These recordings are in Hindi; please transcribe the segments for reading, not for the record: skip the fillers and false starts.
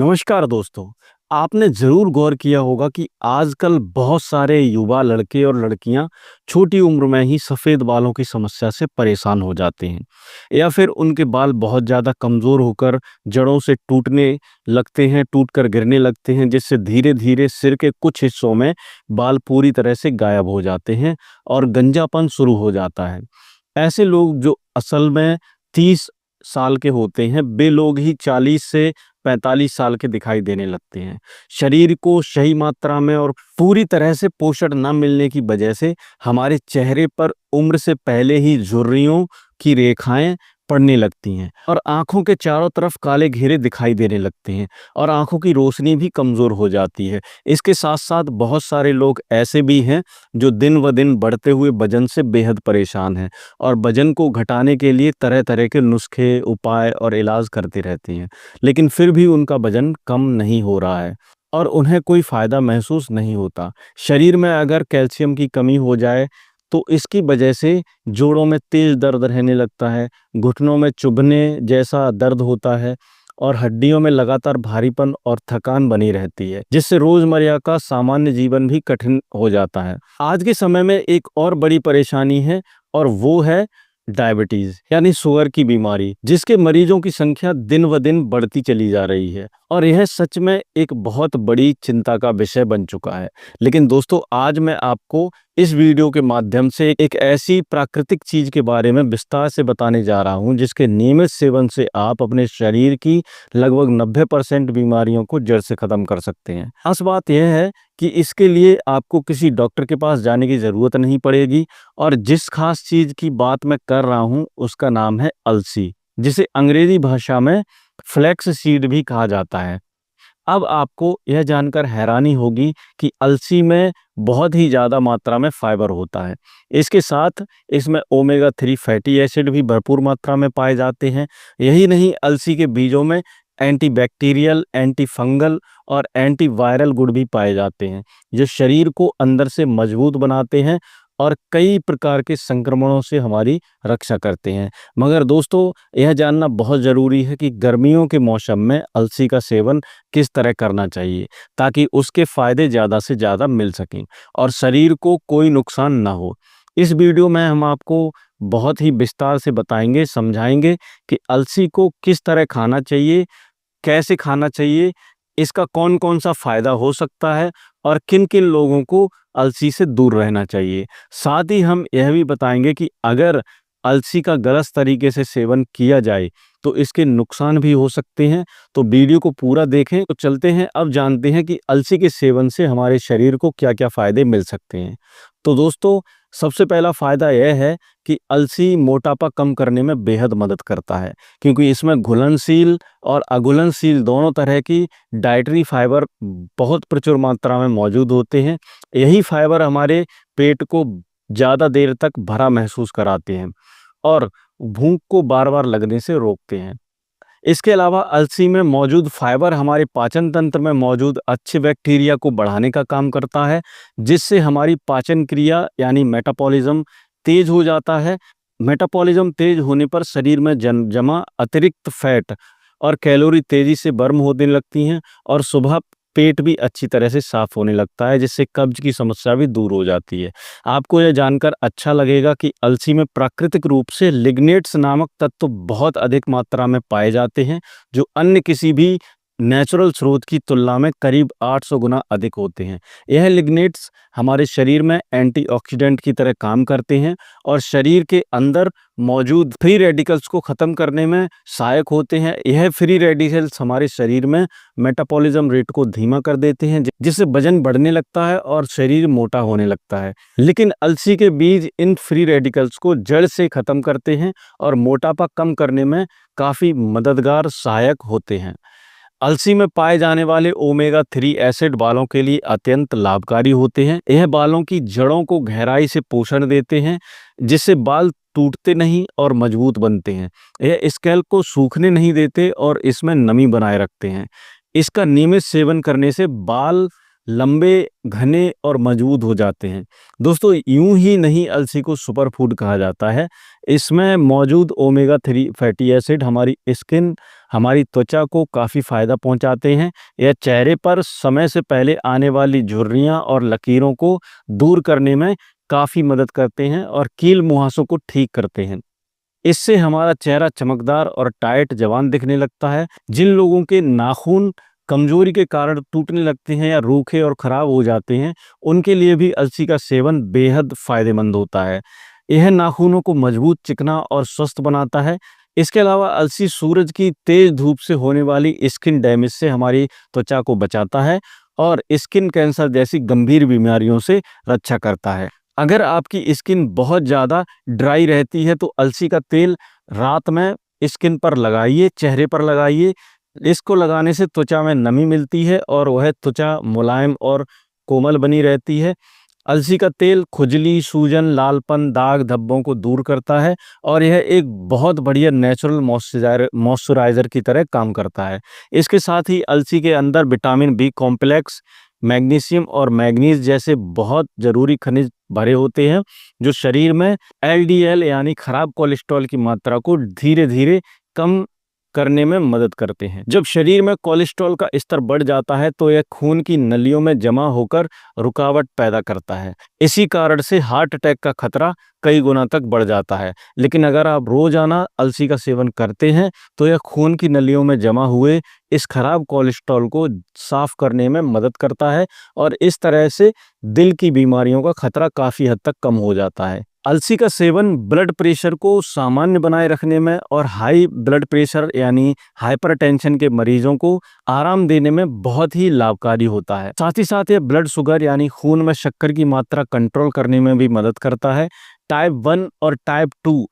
नमस्कार दोस्तों। आपने ज़रूर गौर किया होगा कि आजकल बहुत सारे युवा लड़के और लड़कियां छोटी उम्र में ही सफ़ेद बालों की समस्या से परेशान हो जाते हैं या फिर उनके बाल बहुत ज़्यादा कमज़ोर होकर जड़ों से टूटने लगते हैं, टूटकर गिरने लगते हैं, जिससे धीरे-धीरे सिर के कुछ हिस्सों में बाल पूरी तरह से गायब हो जाते हैं और गंजापन शुरू हो जाता है। ऐसे लोग जो असल में 30 साल के होते हैं, वे लोग ही 40 से 45 साल के दिखाई देने लगते हैं। शरीर को सही मात्रा में और पूरी तरह से पोषण न मिलने की वजह से हमारे चेहरे पर उम्र से पहले ही झुर्रियों की रेखाएं पड़ने लगती हैं और आँखों के चारों तरफ काले घेरे दिखाई देने लगते हैं और आँखों की रोशनी भी कमज़ोर हो जाती है। इसके साथ-साथ बहुत सारे लोग ऐसे भी हैं जो दिन-ब-दिन बढ़ते हुए वज़न से बेहद परेशान हैं और वज़न को घटाने के लिए तरह-तरह के नुस्खे, उपाय और इलाज करते रहते हैं। लेकिन फिर भी उनका वज़न कम नहीं हो रहा है और उन्हें कोई फ़ायदा महसूस नहीं होता। शरीर में अगर कैल्शियम की कमी हो जाए, तो इसकी वजह से जोड़ों में तेज़ दर्द रहने लगता है, घुटनों में चुभने जैसा दर्द होता है और हड्डियों में लगातार भारीपन और थकान बनी रहती है, जिससे रोज़मर्रा का सामान्य जीवन भी कठिन हो जाता है। आज के समय में एक और बड़ी परेशानी है और वो है डायबिटीज़ यानी शुगर की बीमारी, जिसके मरीजों की संख्या दिन-ब-दिन बढ़ती चली जा रही है और यह सच में एक बहुत बड़ी चिंता का विषय बन चुका है। लेकिन दोस्तों, आज मैं आपको इस वीडियो के माध्यम से एक ऐसी प्राकृतिक चीज़ के बारे में विस्तार से बताने जा रहा हूँ, जिसके नियमित सेवन से आप अपने शरीर की लगभग 90% बीमारियों को जड़ से ख़त्म कर सकते हैं। ख़ास बात यह है कि इसके लिए आपको किसी डॉक्टर के पास जाने की ज़रूरत नहीं पड़ेगी और जिस खास चीज़ की बात मैं कर रहा हूँ उसका नाम है अलसी, जिसे अंग्रेजी भाषा में फ्लैक्स सीड भी कहा जाता है। अब आपको यह जानकर हैरानी होगी कि अलसी में बहुत ही ज़्यादा मात्रा में फाइबर होता है। इसके साथ इसमें ओमेगा 3 फैटी एसिड भी भरपूर मात्रा में पाए जाते हैं। यही नहीं, अलसी के बीजों में एंटीबैक्टीरियल, एंटी फंगल और एंटीवायरल गुण भी पाए जाते हैं, जो शरीर को अंदर से मजबूत बनाते हैं और कई प्रकार के संक्रमणों से हमारी रक्षा करते हैं। मगर दोस्तों, यह जानना बहुत ज़रूरी है कि गर्मियों के मौसम में अलसी का सेवन किस तरह करना चाहिए ताकि उसके फ़ायदे ज़्यादा से ज़्यादा मिल सकें और शरीर को कोई नुकसान ना हो। इस वीडियो में हम आपको बहुत ही विस्तार से बताएँगे, समझाएँगे कि अलसी को किस तरह खाना चाहिए, कैसे खाना चाहिए, इसका कौन-कौन सा फ़ायदा हो सकता है और किन-किन लोगों को अलसी से दूर रहना चाहिए। साथ ही हम यह भी बताएँगे कि अगर अलसी का गलत तरीके से सेवन किया जाए, तो इसके नुकसान भी हो सकते हैं। तो वीडियो को पूरा देखें। तो चलते हैं, अब जानते हैं कि अलसी के सेवन से हमारे शरीर को क्या-क्या फ़ायदे मिल सकते हैं। तो दोस्तों, सबसे पहला फ़ायदा यह है कि अलसी मोटापा कम करने में बेहद मदद करता है, क्योंकि इसमें घुलनशील और अघुलनशील दोनों तरह की डाइटरी फाइबर बहुत प्रचुर मात्रा में मौजूद होते हैं। यही फाइबर हमारे पेट को ज़्यादा देर तक भरा महसूस कराते हैं और भूख को बार-बार लगने से रोकते हैं। इसके अलावा अलसी में मौजूद फाइबर हमारे पाचन तंत्र में मौजूद अच्छे बैक्टीरिया को बढ़ाने का काम करता है, जिससे हमारी पाचन क्रिया यानी मेटाबॉलिज्म तेज हो जाता है। मेटाबॉलिज्म तेज होने पर शरीर में जमा अतिरिक्त फैट और कैलोरी तेजी से बर्न होने लगती हैं और सुबह पेट भी अच्छी तरह से साफ होने लगता है, जिससे कब्ज की समस्या भी दूर हो जाती है। आपको यह जानकर अच्छा लगेगा कि अलसी में प्राकृतिक रूप से लिग्नेट्स नामक तत्व बहुत अधिक मात्रा में पाए जाते हैं, जो अन्य किसी भी नेचुरल स्रोत की तुलना में करीब 800 गुना अधिक होते हैं। यह लिग्नेट्स हमारे शरीर में एंटीऑक्सीडेंट की तरह काम करते हैं और शरीर के अंदर मौजूद फ्री रेडिकल्स को ख़त्म करने में सहायक होते हैं। यह फ्री रेडिकल्स हमारे शरीर में मेटाबॉलिज्म रेट को धीमा कर देते हैं, जिससे वजन बढ़ने लगता है और शरीर मोटा होने लगता है। लेकिन अलसी के बीज इन फ्री रेडिकल्स को जड़ से ख़त्म करते हैं और मोटापा कम करने में काफ़ी मददगार सहायक होते हैं। अलसी में पाए जाने वाले ओमेगा 3 एसिड बालों के लिए अत्यंत लाभकारी होते हैं। यह बालों की जड़ों को गहराई से पोषण देते हैं, जिससे बाल टूटते नहीं और मजबूत बनते हैं। यह स्कैल्प को सूखने नहीं देते और इसमें नमी बनाए रखते हैं। इसका नियमित सेवन करने से बाल लंबे, घने और मजबूत हो जाते हैं। दोस्तों, यूं ही नहीं अलसी को सुपर फूड कहा जाता है। इसमें मौजूद ओमेगा 3 फैटी एसिड हमारी त्वचा को काफ़ी फ़ायदा पहुंचाते हैं। यह चेहरे पर समय से पहले आने वाली झुर्रियां और लकीरों को दूर करने में काफ़ी मदद करते हैं और कील मुहासों को ठीक करते हैं। इससे हमारा चेहरा चमकदार और टाइट जवान दिखने लगता है। जिन लोगों के नाखून कमजोरी के कारण टूटने लगते हैं या रूखे और खराब हो जाते हैं, उनके लिए भी अलसी का सेवन बेहद फायदेमंद होता है। यह नाखूनों को मजबूत, चिकना और स्वस्थ बनाता है। इसके अलावा अलसी सूरज की तेज धूप से होने वाली स्किन डैमेज से हमारी त्वचा को बचाता है और स्किन कैंसर जैसी गंभीर बीमारियों से रक्षा करता है। अगर आपकी स्किन बहुत ज़्यादा ड्राई रहती है तो अलसी का तेल रात में स्किन पर लगाइए, चेहरे पर लगाइए। इसको लगाने से त्वचा में नमी मिलती है और वह त्वचा मुलायम और कोमल बनी रहती है। अलसी का तेल खुजली, सूजन, लालपन, दाग धब्बों को दूर करता है और यह एक बहुत बढ़िया नेचुरल मॉइस्चराइज़र की तरह काम करता है। इसके साथ ही अलसी के अंदर विटामिन बी कॉम्प्लेक्स, मैग्नीशियम और मैंगनीज जैसे बहुत ज़रूरी खनिज भरे होते हैं, जो शरीर में एलडीएल यानी खराब कोलेस्ट्रॉल की मात्रा को धीरे-धीरे कम करने में मदद करते हैं। जब शरीर में कोलेस्ट्रॉल का स्तर बढ़ जाता है तो यह खून की नलियों में जमा होकर रुकावट पैदा करता है। इसी कारण से हार्ट अटैक का खतरा कई गुना तक बढ़ जाता है। लेकिन अगर आप रोजाना अलसी का सेवन करते हैं तो यह खून की नलियों में जमा हुए इस खराब कोलेस्ट्रॉल को साफ करने में मदद करता है और इस तरह से दिल की बीमारियों का खतरा काफी हद तक कम हो जाता है। अलसी का सेवन ब्लड प्रेशर को सामान्य बनाए रखने में और हाई ब्लड प्रेशर यानी हाइपरटेंशन के मरीजों को आराम देने में बहुत ही लाभकारी होता है। साथ ही साथ यह ब्लड शुगर यानी खून में शक्कर की मात्रा कंट्रोल करने में भी मदद करता है। टाइप 1 और टाइप 2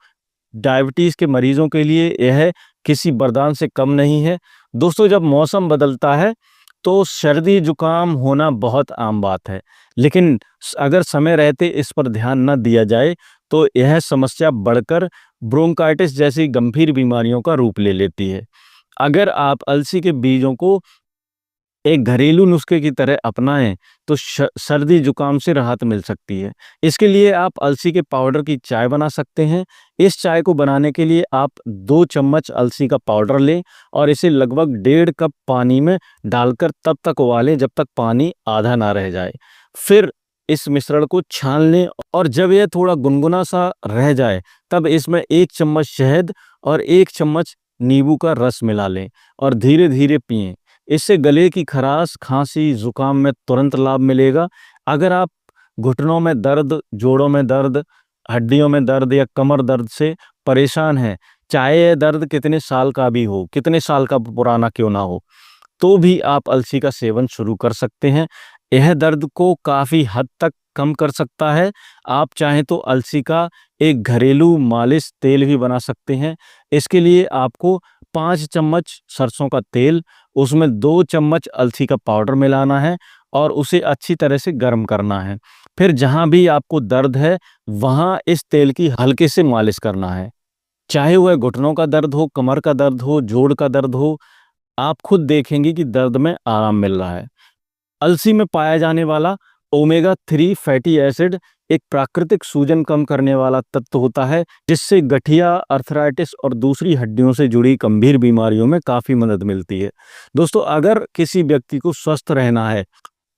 डायबिटीज के मरीजों के लिए यह किसी वरदान से कम नहीं है। दोस्तों, जब मौसम बदलता है तो सर्दी जुकाम होना बहुत आम बात है, लेकिन अगर समय रहते इस पर ध्यान न दिया जाए तो यह समस्या बढ़कर ब्रोंकाइटिस जैसी गंभीर बीमारियों का रूप ले लेती है। अगर आप अलसी के बीजों को एक घरेलू नुस्खे की तरह अपनाएं तो सर्दी जुकाम से राहत मिल सकती है। इसके लिए आप अलसी के पाउडर की चाय बना सकते हैं। इस चाय को बनाने के लिए आप 2 चम्मच अलसी का पाउडर लें और इसे लगभग 1.5 कप पानी में डालकर तब तक उबालें जब तक पानी आधा ना रह जाए। फिर इस मिश्रण को छान लें और जब यह थोड़ा गुनगुना सा रह जाए तब इसमें 1 चम्मच शहद और 1 चम्मच नींबू का रस मिला लें और धीरे धीरे पिएं। इससे गले की खराश, खांसी, जुकाम में तुरंत लाभ मिलेगा। अगर आप घुटनों में दर्द, जोड़ों में दर्द, हड्डियों में दर्द या कमर दर्द से परेशान हैं, चाहे यह दर्द कितने साल का भी हो, कितने साल का पुराना क्यों ना हो, तो भी आप अलसी का सेवन शुरू कर सकते हैं। यह दर्द को काफ़ी हद तक कम कर सकता है। आप चाहें तो अलसी का एक घरेलू मालिश तेल भी बना सकते हैं। इसके लिए आपको 5 चम्मच सरसों का तेल, उसमें 2 चम्मच अलसी का पाउडर मिलाना है और उसे अच्छी तरह से गर्म करना है। फिर जहाँ भी आपको दर्द है वहाँ इस तेल की हल्के से मालिश करना है। चाहे वह घुटनों का दर्द हो, कमर का दर्द हो, जोड़ का दर्द हो, आप खुद देखेंगे कि दर्द में आराम मिल रहा है। अलसी में पाया जाने वाला ओमेगा 3 फैटी एसिड एक प्राकृतिक सूजन कम करने वाला तत्व होता है, जिससे गठिया, अर्थराइटिस और दूसरी हड्डियों से जुड़ी गंभीर बीमारियों में काफ़ी मदद मिलती है। दोस्तों, अगर किसी व्यक्ति को स्वस्थ रहना है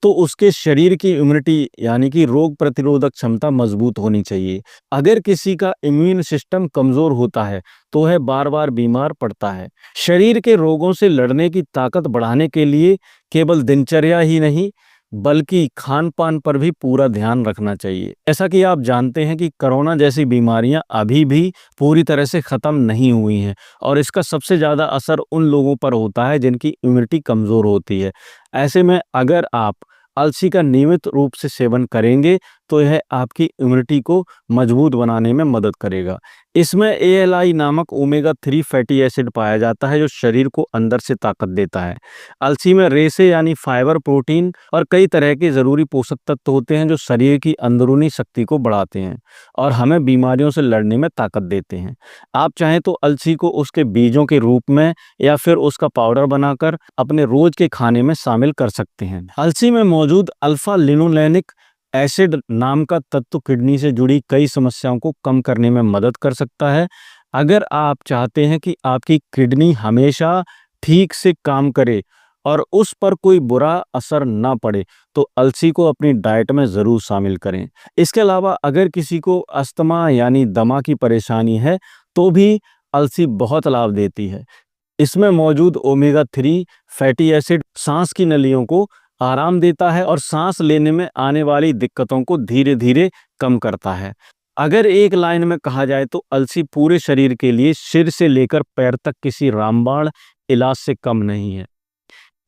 तो उसके शरीर की इम्यूनिटी यानी कि रोग प्रतिरोधक क्षमता मजबूत होनी चाहिए। अगर किसी का इम्यून सिस्टम कमज़ोर होता है तो वह बार-बार बीमार पड़ता है। शरीर के रोगों से लड़ने की ताकत बढ़ाने के लिए केवल दिनचर्या ही नहीं बल्कि खान-पान पर भी पूरा ध्यान रखना चाहिए। ऐसा कि आप जानते हैं कि कोरोना जैसी बीमारियां अभी भी पूरी तरह से ख़त्म नहीं हुई हैं और इसका सबसे ज़्यादा असर उन लोगों पर होता है जिनकी इम्यूनिटी कमज़ोर होती है। ऐसे में अगर आप अलसी का नियमित रूप से सेवन करेंगे तो यह आपकी इम्यूनिटी को मजबूत बनाने में मदद करेगा। इसमें एएलआई नामक ओमेगा 3 फैटी एसिड पाया जाता है जो शरीर को अंदर से ताकत देता है। अलसी में रेशे यानी फाइबर, प्रोटीन और कई तरह के ज़रूरी पोषक तत्व होते हैं जो शरीर की अंदरूनी शक्ति को बढ़ाते हैं और हमें बीमारियों से लड़ने में ताकत देते हैं। आप चाहें तो अलसी को उसके बीजों के रूप में या फिर उसका पाउडर बनाकर अपने रोज के खाने में शामिल कर सकते हैं। अलसी में मौजूद अल्फा लिनोलेनिक एसिड नाम का तत्व किडनी से जुड़ी कई समस्याओं को कम करने में मदद कर सकता है। अगर आप चाहते हैं कि आपकी किडनी हमेशा ठीक से काम करे और उस पर कोई बुरा असर ना पड़े, तो अलसी को अपनी डाइट में ज़रूर शामिल करें। इसके अलावा अगर किसी को अस्थमा यानी दमा की परेशानी है, तो भी अलसी बहुत लाभ देती है। इसमें मौजूद ओमेगा 3 फैटी एसिड सांस की नलियों को आराम देता है और सांस लेने में आने वाली दिक्कतों को धीरे-धीरे कम करता है। अगर एक लाइन में कहा जाए तो अलसी पूरे शरीर के लिए सिर से लेकर पैर तक किसी रामबाण इलाज से कम नहीं है।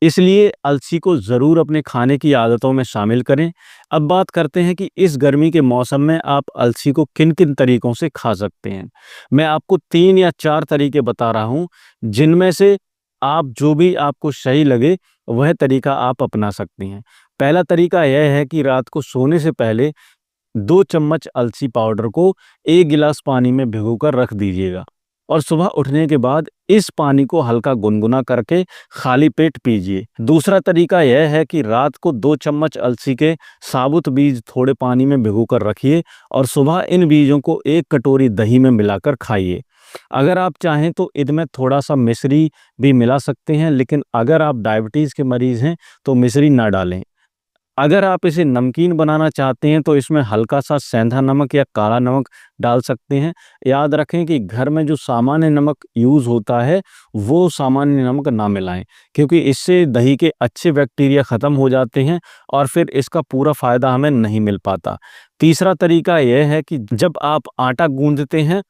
इसलिए अलसी को ज़रूर अपने खाने की आदतों में शामिल करें। अब बात करते हैं कि इस गर्मी के मौसम में आप अलसी को किन-किन तरीकों से खा सकते हैं। मैं आपको 3 या 4 तरीके बता रहा हूँ, जिनमें से आप जो भी आपको सही लगे, वह तरीका आप अपना सकती हैं। पहला तरीका यह है कि रात को सोने से पहले 2 चम्मच अलसी पाउडर को 1 गिलास पानी में भिगोकर रख दीजिएगा और सुबह उठने के बाद इस पानी को हल्का गुनगुना करके खाली पेट पीजिए। दूसरा तरीका यह है कि रात को 2 चम्मच अलसी के साबुत बीज थोड़े पानी में भिगोकर रखिए और सुबह इन बीजों को 1 कटोरी दही में मिलाकर खाइए। अगर आप चाहें तो इनमें थोड़ा-सा मिश्री भी मिला सकते हैं, लेकिन अगर आप डायबिटीज़ के मरीज़ हैं, तो मिश्री ना डालें। अगर आप इसे नमकीन बनाना चाहते हैं तो इसमें हल्का-सा सेंधा नमक या काला नमक डाल सकते हैं। याद रखें कि घर में जो सामान्य नमक यूज़ होता है, वो सामान्य नमक ना मिलाएँ, क्योंकि इससे दही के अच्छे बैक्टीरिया ख़त्म हो जाते हैं और फिर इसका पूरा फ़ायदा हमें नहीं मिल पाता। तीसरा तरीका यह है कि जब आप आटा गूँथते हैं,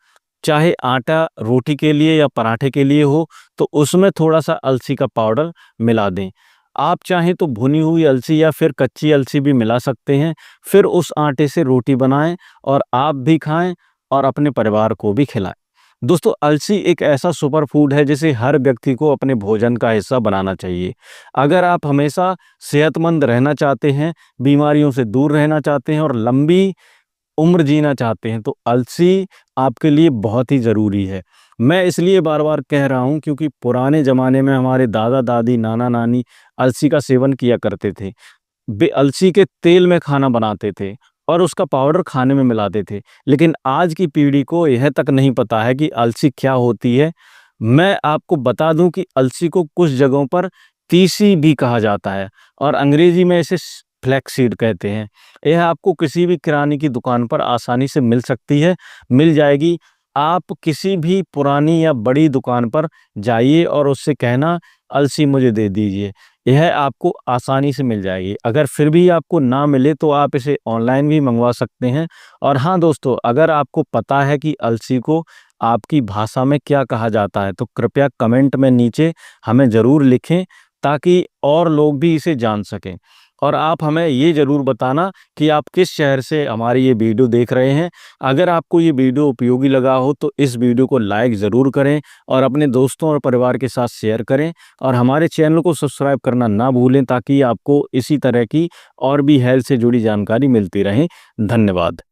चाहे आटा रोटी के लिए या पराठे के लिए हो, तो उसमें थोड़ा-सा अलसी का पाउडर मिला दें। आप चाहें तो भुनी हुई अलसी या फिर कच्ची अलसी भी मिला सकते हैं। फिर उस आटे से रोटी बनाएँ और आप भी खाएँ और अपने परिवार को भी खिलाएँ। दोस्तों, अलसी एक ऐसा सुपर फूड है जिसे हर व्यक्ति को अपने भोजन का हिस्सा बनाना चाहिए। अगर आप हमेशा सेहतमंद रहना चाहते हैं, बीमारियों से दूर रहना चाहते हैं और लंबी उम्र जीना चाहते हैं, तो अलसी आपके लिए बहुत ही ज़रूरी है। मैं इसलिए बार-बार कह रहा हूँ क्योंकि पुराने ज़माने में हमारे दादा-दादी, नाना-नानी अलसी का सेवन किया करते थे। वे अलसी के तेल में खाना बनाते थे और उसका पाउडर खाने में मिलाते थे। लेकिन आज की पीढ़ी को यह तक नहीं पता है कि अलसी क्या होती है। मैं आपको बता दूँ कि अलसी को कुछ जगहों पर तीसी भी कहा जाता है और अंग्रेज़ी में इसे फ्लैक्स सीड कहते हैं। यह आपको किसी भी किराने की दुकान पर आसानी से मिल सकती है, मिल जाएगी। आप किसी भी पुरानी या बड़ी दुकान पर जाइए और उससे कहना अलसी मुझे दे दीजिए, यह आपको आसानी से मिल जाएगी। अगर फिर भी आपको ना मिले तो आप इसे ऑनलाइन भी मंगवा सकते हैं। और हाँ दोस्तों, अगर आपको पता है कि अलसी को आपकी भाषा में क्या कहा जाता है, तो कृपया कमेंट में नीचे हमें ज़रूर लिखें ताकि और लोग भी इसे जान सकें। और आप हमें ये ज़रूर बताना कि आप किस शहर से हमारी ये वीडियो देख रहे हैं। अगर आपको ये वीडियो उपयोगी लगा हो तो इस वीडियो को लाइक ज़रूर करें और अपने दोस्तों और परिवार के साथ शेयर करें और हमारे चैनल को सब्सक्राइब करना ना भूलें ताकि आपको इसी तरह की और भी हेल्थ से जुड़ी जानकारी मिलती रहे। धन्यवाद।